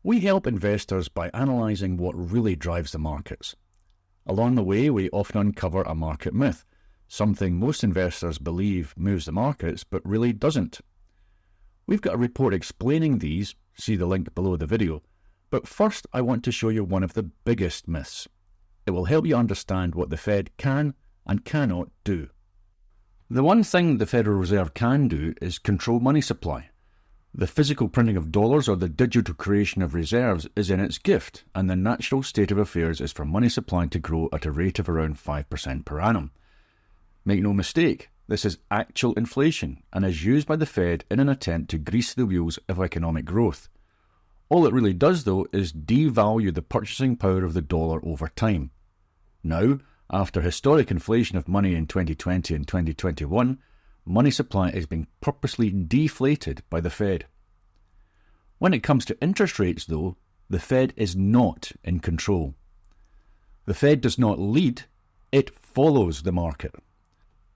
We help investors by analysing what really drives the markets. Along the way, we often uncover a market myth, something most investors believe moves the markets but really doesn't. We've got a report explaining these, see the link below the video, but first I want to show you one of the biggest myths. It will help you understand what the Fed can and cannot do. The one thing the Federal Reserve can do is control money supply. The physical printing of dollars or the digital creation of reserves is in its gift, and the natural state of affairs is for money supply to grow at a rate of around 5% per annum. Make no mistake, this is actual inflation and is used by the Fed in an attempt to grease the wheels of economic growth. All it really does, though, is devalue the purchasing power of the dollar over time. Now, after historic inflation of money in 2020 and 2021, money supply is being purposely deflated by the Fed. When it comes to interest rates, though, the Fed is not in control. The Fed does not lead, it follows the market.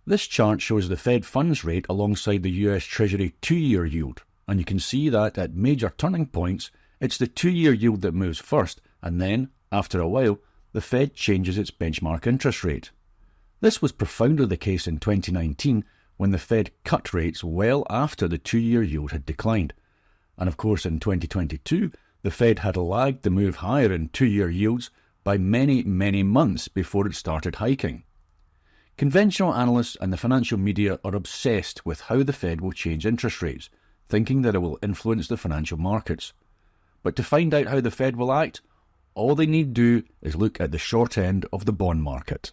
This chart shows the Fed funds rate alongside the US Treasury 2-year yield, and you can see that at major turning points, it's the 2-year yield that moves first, and then, after a while, the Fed changes its benchmark interest rate. This was profoundly the case in 2019, when the Fed cut rates well after the 2-year yield had declined. And of course in 2022, the Fed had lagged the move higher in 2-year yields by many, many months before it started hiking. Conventional analysts and the financial media are obsessed with how the Fed will change interest rates, thinking that it will influence the financial markets. But to find out how the Fed will act, all they need do is look at the short end of the bond market.